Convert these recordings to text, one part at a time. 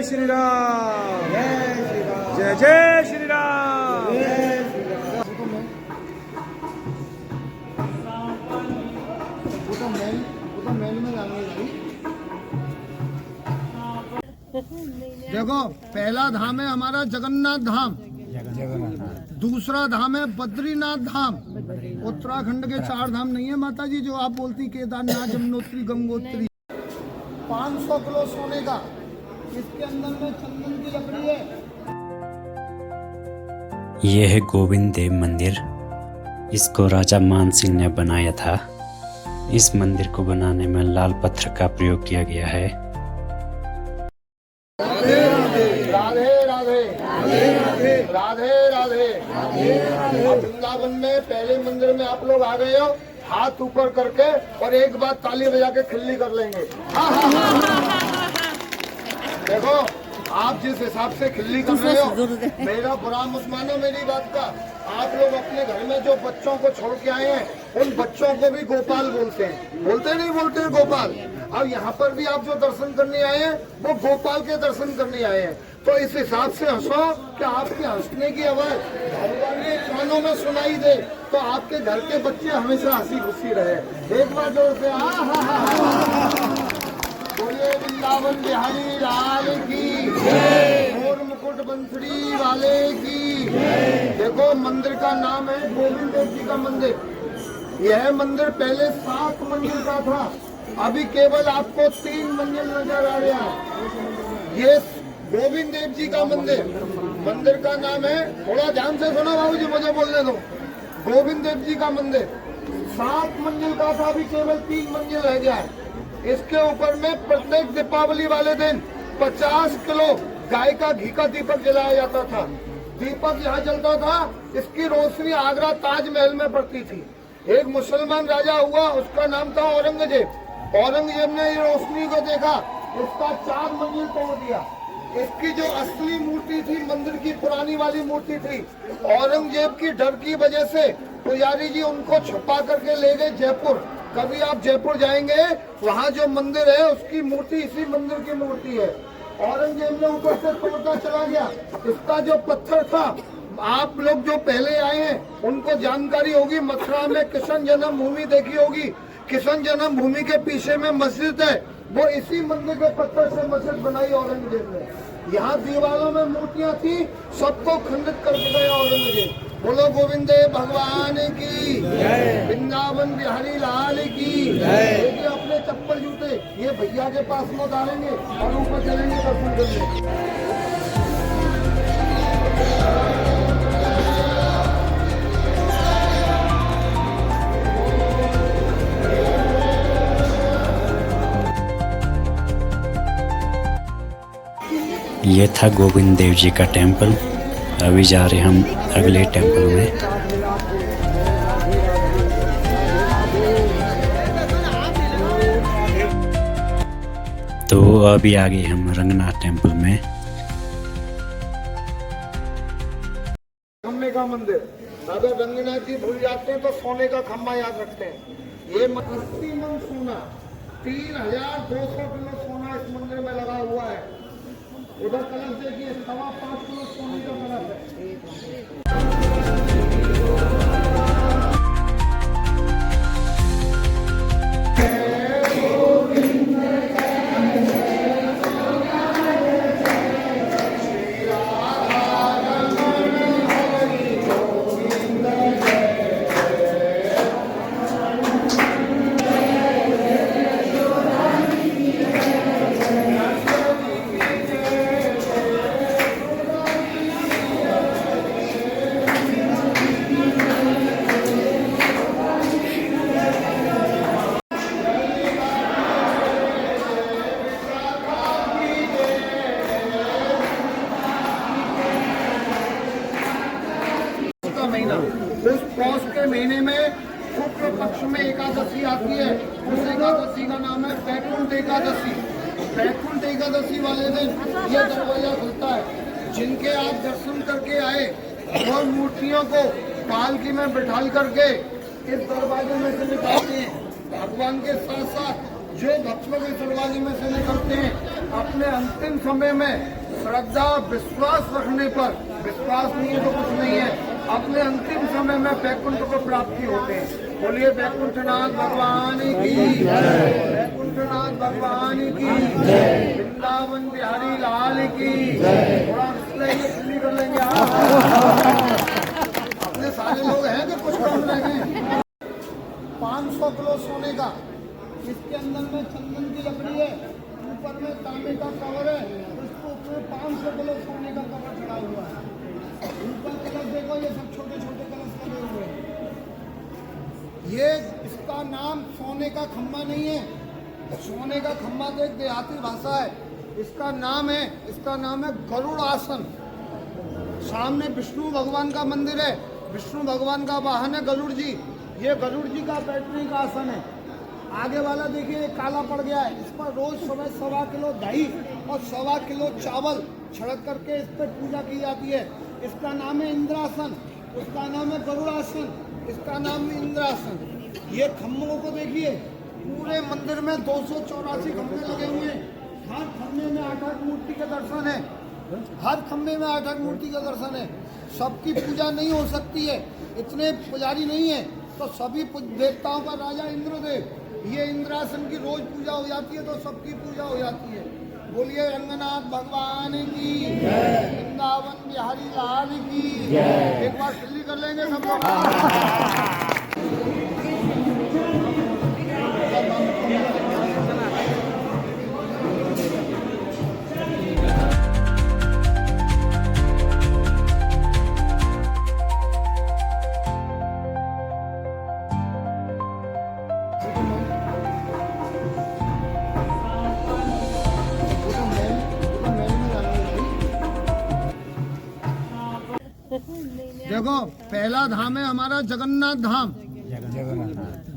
श्री राम, जय जय श्री राम। देखो, पहला धाम है हमारा जगन्नाथ धाम, दूसरा धाम है बद्रीनाथ धाम। उत्तराखंड के 4 धाम नहीं है माता जी जो आप बोलती, केदारनाथ, यमुनोत्री, गंगोत्री। 500 किलो सोने का, इसके अंदर में चंदन की लकड़ी है। यह है गोविंद देव मंदिर। इसको राजा मान सिंह ने बनाया था। इस मंदिर को बनाने में लाल पत्थर का प्रयोग किया गया है। राधे राधे राधे राधे। वृंदावन में पहले मंदिर में आप लोग आ गए हो, हाथ ऊपर करके और एक बार ताली बजा के खिल्ली कर लेंगे। देखो, आप जिस हिसाब से खिल्ली कर रहे हो, मेरा बुरा मत मानो मेरी बात का। आप लोग अपने घर में जो बच्चों को छोड़ के आए हैं, उन बच्चों को भी गोपाल बोलते हैं, बोलते नहीं बोलते हैं गोपाल। अब यहाँ पर भी आप जो दर्शन करने आए हैं, वो गोपाल के दर्शन करने आए हैं। तो इस हिसाब से हंसो कि आपके हंसने की आवाज भगवान के कानों में सुनाई दे, तो आपके घर के बच्चे हमेशा हंसी खुशी रहे। एक बार जोर से बोलिए वृंदावन बिहारी लाल की, और मुकुट बंसरी वाले की। देखो, मंदिर का नाम है गोविंद देव जी का मंदिर। यह मंदिर पहले 7 मंजिल का था, अभी केवल आपको 3 मंजिल नजर आ रहा है। ये गोविंद देव जी का मंदिर, मंदिर का नाम है, थोड़ा ध्यान से सुनो बाबूजी, मुझे बोलने दो। गोविंद देव जी का मंदिर 7 मंजिल का था, अभी केवल 3 मंजिल रह गया है। इसके ऊपर में प्रत्येक दीपावली वाले दिन 50 किलो गाय का घी का दीपक जलाया जाता था। दीपक यहाँ जलता था, इसकी रोशनी आगरा ताजमहल में पड़ती थी। एक मुसलमान राजा हुआ, उसका नाम था औरंगजेब। औरंगजेब ने ये रोशनी को देखा, इसका 4 मंजिल तोड़ दिया। इसकी जो असली मूर्ति थी, मंदिर की पुरानी वाली मूर्ति थी, औरंगजेब की डर की वजह से पुजारी जी उनको छुपा करके ले गए जयपुर। कभी आप जयपुर जाएंगे, वहाँ जो मंदिर है उसकी मूर्ति इसी मंदिर की मूर्ति है। औरंगजेब ने ऊपर से तोड़ता चला गया। इसका जो पत्थर था, आप लोग जो पहले आए हैं उनको जानकारी होगी, मथुरा में कृष्ण जन्मभूमि देखी होगी। कृष्ण जन्मभूमि के पीछे में मस्जिद है, वो इसी मंदिर के पत्थर से मस्जिद बनाई औरंगजेब ने। यहाँ दीवारों में मूर्तियां थी, सबको खंडित करके गया औरंगजेब। बोलो गोविंद देव भगवान की, वृंदावन बिहारी लाल की। देखिए अपने चप्पल जूते ये भैया के पास में डालेंगे और ऊपर चलेंगे दर्शन करने। ये था गोविंद देव जी का टेम्पल। अभी जा रहे हम अगले टेम्पल में। तो अभी आ गए हम रंगनाथ टेम्पल में। खम्बे का मंदिर, अगर रंगनाथ जी भूल जाते हैं तो सोने का खम्बा याद रखते हैं। ये 80 मन सोना, 3200 किलो सोना इस मंदिर में लगा हुआ है। उधर कलश देखिए, 5.25 किलो सोने का कलश है। उस पौष के महीने में शुक्ल पक्ष में एकादशी आती है। उस एकादशी का नाम है बैकुंठ एकादशी। बैकुंठ एकादशी वाले दिन ये दरवाजा खुलता है। जिनके आप दर्शन करके आए और मूर्तियों को पालकी में बिठाल करके इस दरवाजे में से निकालते हैं। भगवान के साथ साथ जो भक्तों के दरवाजे में से निकलते हैं अपने अंतिम समय में श्रद्धा विश्वास रखने पर, विश्वास नहीं है तो कुछ नहीं है, अपने अंतिम समय में वैकुंठ को प्राप्ति होते हैं। बोलिए वैकुंठनाथ भगवान की, वैकुंठनाथ भगवान की, वृंदावन बिहारी लाल की। थोड़ा इसलिए कर लेंगे आप। अपने सारे लोग हैं कि कुछ कम रहेंगे। 500 किलो सोने का, इसके अंदर में चंदन की लकड़ी है, ऊपर में तांबे का कवर है, उसके ऊपर 500 किलो सोने का कवर चढ़ा हुआ है। ऊपर कलश देखो, ये सब छोटे छोटे कलश लगे हुए हैं। ये इसका नाम सोने का खम्भा नहीं है। सोने का खम्भा तो एक देहाती भाषा है। इसका नाम है गरुड़ आसन। सामने विष्णु भगवान का मंदिर है, विष्णु भगवान का वाहन है गरुड़ जी। ये गरुड़ जी का बैठने का आसन है। आगे वाला देखिए ये काला पड़ गया है, इस पर रोज सुबह 1.25 किलो दही और 1.25 किलो चावल छिड़क करके इस पर पूजा की जाती है। इसका नाम है इंद्रासन, उसका नाम है गरुड़ासन, इसका नाम है इंद्रासन। ये खम्भों को देखिए, पूरे मंदिर में 284 खम्भे लगे हुए हैं। हर खम्भे में 8-8 मूर्ति के दर्शन है, हर खम्भे में 8-8 मूर्ति का दर्शन है। सबकी पूजा नहीं हो सकती है, इतने पुजारी नहीं है, तो सभी देवताओं का राजा इंद्रदेव, ये इंद्रासन की रोज पूजा हो जाती है, तो सबकी पूजा हो जाती है। बोलिए रंगनाथ भगवान की, वृंदावन बिहारी लाल की। एक बार सिल्ली कर लेंगे सब लोग। देखो, पहला धाम है हमारा जगन्नाथ धाम,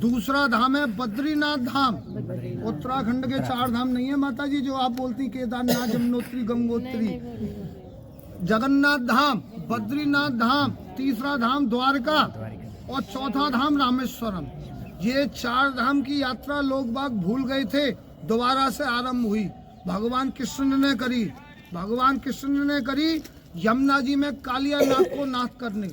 दूसरा धाम है बद्रीनाथ धाम। उत्तराखंड के 4 धाम नहीं है माता जी जो आप बोलती, केदारनाथ, यमुनोत्री, गंगोत्री। जगन्नाथ धाम, बद्रीनाथ धाम, तीसरा धाम द्वारका और चौथा धाम रामेश्वरम। ये 4 धाम की यात्रा लोग बाग भूल गए थे, दोबारा से आरंभ हुई। भगवान कृष्ण ने करी, भगवान कृष्ण ने करी यमुना जी में कालिया नाग को नाश करने।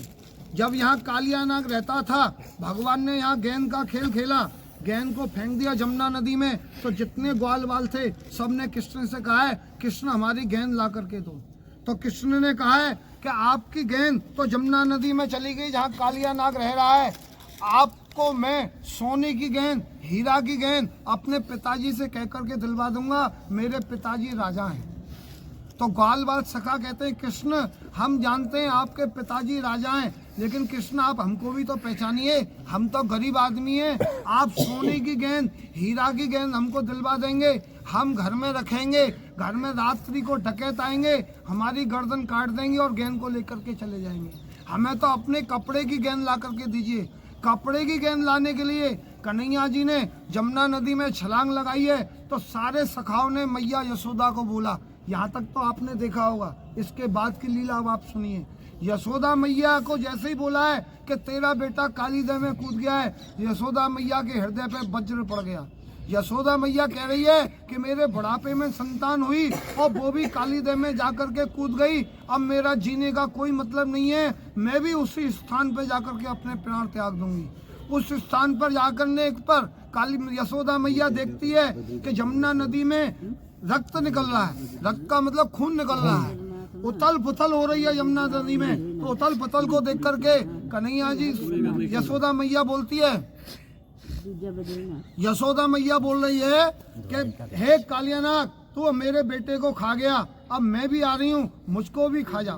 जब यहाँ कालिया नाग रहता था, भगवान ने यहाँ गेंद का खेल खेला, गेंद को फेंक दिया जमुना नदी में, तो जितने ग्वाल बाल थे सबने कृष्ण से कहा है कृष्ण हमारी गेंद ला करके दो। तो कृष्ण ने कहा है कि आपकी गेंद तो जमुना नदी में चली गई जहाँ कालिया नाग रह रहा है, आपको मैं सोने की गेंद, हीरा की गेंद अपने पिताजी से कह करके दिलवा दूंगा, मेरे पिताजी राजा हैं। तो ग्वाल बाल सखा कहते हैं कृष्ण हम जानते हैं आपके पिताजी राजा हैं, लेकिन कृष्ण आप हमको भी तो पहचानिए, हम तो गरीब आदमी हैं। आप सोने की गेंद, हीरा की गेंद हमको दिलवा देंगे, हम घर में रखेंगे, घर में रात्रि को डकैत आएंगे, हमारी गर्दन काट देंगे और गेंद को लेकर के चले जाएंगे। हमें तो अपने कपड़े की गेंद ला करके दीजिए। कपड़े की गेंद लाने के लिए कन्हैया जी ने जमुना नदी में छलांग लगाई है, तो सारे सखाओं ने मैया यशोदा को बोला। यहाँ तक तो आपने देखा होगा, इसके बाद की लीला अब आप सुनिए। यशोदा मैया को जैसे ही बोला है कि तेरा बेटा कालीदह में कूद गया है, यशोदा मैया के हृदय पे वज्र पड़ गया। यशोदा मैया कह रही है कि मेरे बुढ़ापे में संतान हुई और वो भी कालीदह में जाकर के कूद गई, अब मेरा जीने का कोई मतलब नहीं है, मैं भी उसी स्थान पर जाकर के अपने प्राण त्याग दूंगी। उस स्थान पर जाकर पर काली यशोदा मैया देखती है कि जमुना नदी में रक्त निकल रहा है, रक्त का मतलब खून निकल रहा है, उथल पुथल हो रही है यमुना नदी में। तो उथल पुथल को देख करके कन्हैया जी, यशोदा मैया बोलती है, यशोदा मैया बोल रही है कि हे कालियानाग तू मेरे बेटे को खा गया, अब मैं भी आ रही हूँ, मुझको भी खा जा।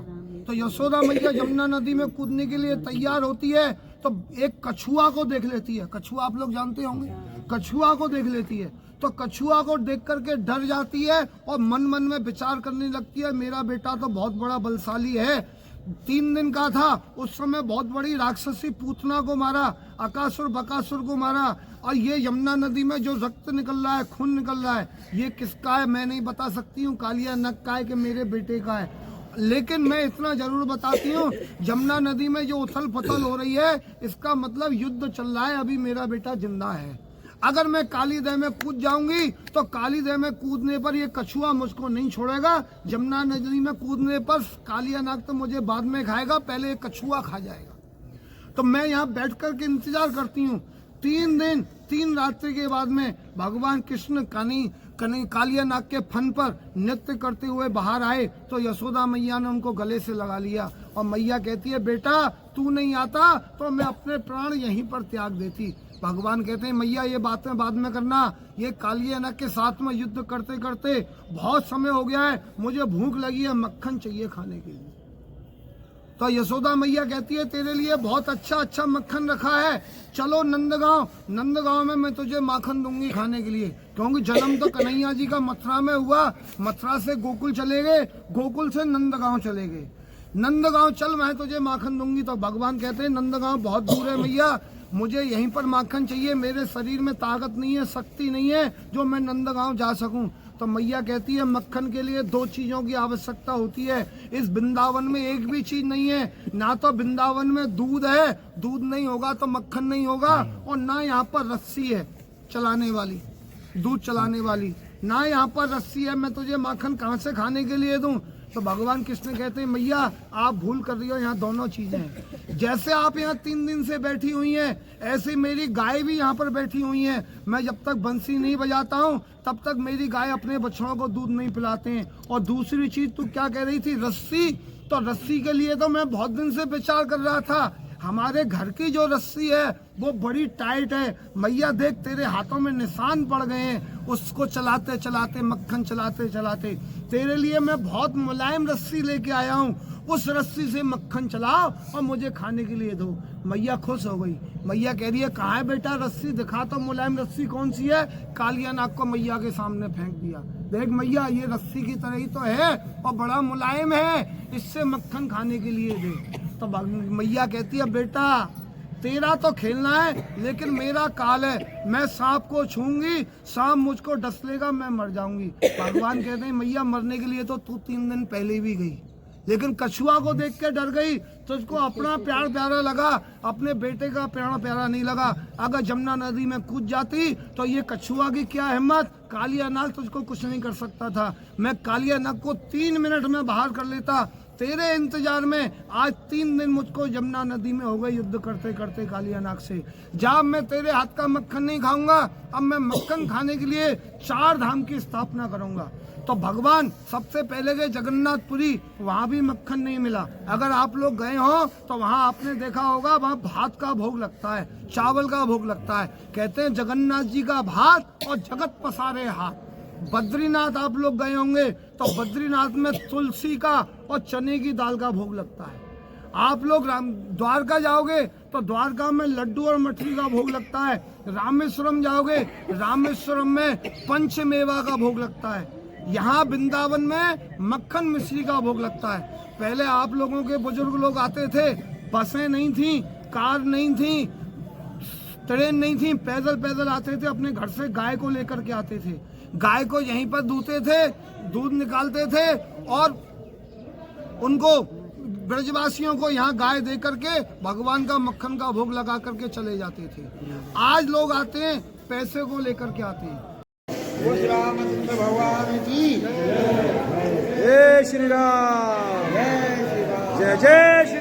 तो यशोदा मैया यमुना नदी में कूदने के लिए तैयार होती है, तो एक कछुआ को देख लेती है। कछुआ आप लोग जानते होंगे, कछुआ को देख लेती है, तो कछुआ को देख करके डर जाती है और मन मन में विचार करने लगती है, मेरा बेटा तो बहुत बड़ा बलशाली है, 3 दिन का था उस समय बहुत बड़ी राक्षसी पूतना को मारा, अकासुर बकासुर को मारा, और ये यमुना नदी में जो रक्त निकल रहा है, खून निकल रहा है, ये किसका है मैं नहीं बता सकती हूँ, कालिया नग का है कि मेरे बेटे का है। लेकिन मैं इतना जरूर बताती हूँ, यमुना नदी में जो उथल पुथल हो रही है, इसका मतलब युद्ध चल रहा है, अभी मेरा बेटा जिंदा है। अगर मैं काली दह में कूद जाऊंगी तो काली दह में कूदने पर ये कछुआ मुझको नहीं छोड़ेगा, जमुना नदी में कूदने पर कालिया नाग तो मुझे बाद में खाएगा, पहले ये कछुआ खा जाएगा। तो मैं यहाँ बैठ कर के इंतजार करती हूँ। 3 दिन 3 रात्रि के बाद में भगवान कृष्ण कालिया नाग के फन पर नृत्य करते हुए बाहर आए तो यशोदा मैया ने उनको गले से लगा लिया और मैया कहती है बेटा तू नहीं आता तो मैं अपने प्राण यहीं पर त्याग देती। भगवान कहते हैं मैया ये बातें बाद में करना, ये कालिया नाग के साथ में युद्ध करते करते बहुत समय हो गया है, मुझे भूख लगी है, मक्खन चाहिए खाने के लिए। तो यशोदा मैया कहती है तेरे लिए बहुत अच्छा मक्खन रखा है, चलो नंदगांव में मैं तुझे माखन दूंगी खाने के लिए, क्योंकि जन्म तो कन्हैया जी का मथुरा में हुआ, मथुरा से गोकुल चले गए, गोकुल से नंदगांव चले गए, नंदगांव चल मैं तुझे माखन दूंगी। तो भगवान कहते हैं नंदगांव बहुत दूर है मैया, मुझे यहीं पर माखन चाहिए, मेरे शरीर में ताकत नहीं है, शक्ति नहीं है जो मैं नंदगांव जा सकूं। तो मैया कहती है मक्खन के लिए 2 चीजों की आवश्यकता होती है, इस वृंदावन में एक भी चीज नहीं है, ना तो वृंदावन में दूध है, दूध नहीं होगा तो मक्खन नहीं होगा, और ना यहाँ पर रस्सी है चलाने वाली, दूध चलाने वाली, ना यहाँ पर रस्सी है, मैं तुझे माखन कहाँ से खाने के लिए दूं। तो भगवान कृष्ण कहते हैं मैया आप भूल कर रही हो, यहाँ दोनों चीजें हैं। जैसे आप यहाँ 3 दिन से बैठी हुई हैं, ऐसे मेरी गाय भी यहाँ पर बैठी हुई है, मैं जब तक बंसी नहीं बजाता हूँ तब तक मेरी गाय अपने बछड़ों को दूध नहीं पिलाते हैं। और दूसरी चीज तू क्या कह रही थी, रस्सी, तो रस्सी के लिए तो मैं बहुत दिन से विचार कर रहा था, हमारे घर की जो रस्सी है वो बड़ी टाइट है, मैया देख तेरे हाथों में निशान पड़ गए हैं, उसको चलाते चलाते मक्खन चलाते चलाते तेरे लिए मैं बहुत मुलायम रस्सी लेके आया हूँ, उस रस्सी से मक्खन चलाओ और मुझे खाने के लिए दो। मैया खुश हो गई, मैया कह रही है कहाँ है बेटा रस्सी, दिखा तो मुलायम रस्सी कौन सी है। कालिया नाग को मैया के सामने फेंक दिया, देख मैया ये रस्सी की तरह ही तो है और बड़ा मुलायम है, इससे मक्खन खाने के लिए दे। तो मैया कहती है बेटा तेरा तो खेलना है लेकिन मेरा काल है, मैं सांप को छूंगी, सांप मुझको डस लेगा, मैं मर जाऊंगी। भगवान कहते हैं मैया मरने के लिए तो तू 3 दिन पहले भी गई, लेकिन कछुआ को देख के डर गई, तुझको अपना प्यार प्यारा लगा, अपने बेटे का प्यारा प्यारा नहीं लगा। अगर जमुना नदी में कूद जाती तो ये कछुआ की क्या हिम्मत, कालिया नाग तुझको कुछ नहीं कर सकता था। मैं कालिया नाग को 3 मिनट में बाहर कर लेता, तेरे इंतजार में आज 3 दिन मुझको जमुना नदी में हो गए युद्ध करते करते कालिया नाग से। जब मैं तेरे हाथ का मक्खन नहीं खाऊंगा, अब मैं मक्खन खाने के लिए 4 धाम की स्थापना करूंगा। तो भगवान सबसे पहले गए जगन्नाथपुरी, वहां भी मक्खन नहीं मिला। अगर आप लोग गए हो तो वहां आपने देखा होगा, वहां भात का भोग लगता है, चावल का भोग लगता है। कहते हैं जगन्नाथ जी का भात और जगत पसारे हाथ। बद्रीनाथ आप लोग गए होंगे तो बद्रीनाथ में तुलसी का और चने की दाल का भोग लगता है। आप लोग द्वारका जाओगे तो द्वारका में लड्डू और मठरी का भोग लगता है। रामेश्वरम जाओगे, रामेश्वरम में पंचमेवा का भोग लगता है। यहाँ वृंदावन में मक्खन मिश्री का भोग लगता है। पहले आप लोगों के बुजुर्ग लोग आते थे, बसें नहीं थी, कार नहीं थी, ट्रेन नहीं थी, पैदल पैदल आते थे, अपने घर से गाय को लेकर के आते थे, गाय को यहीं पर दूते थे, दूध निकालते थे और उनको ब्रजवासियों को यहाँ गाय दे करके भगवान का मक्खन का भोग लगा करके चले जाते थे। आज लोग आते हैं पैसे को लेकर के आते हैं। रामचंद्र भगवान की जय श्री राम, जय जय श्री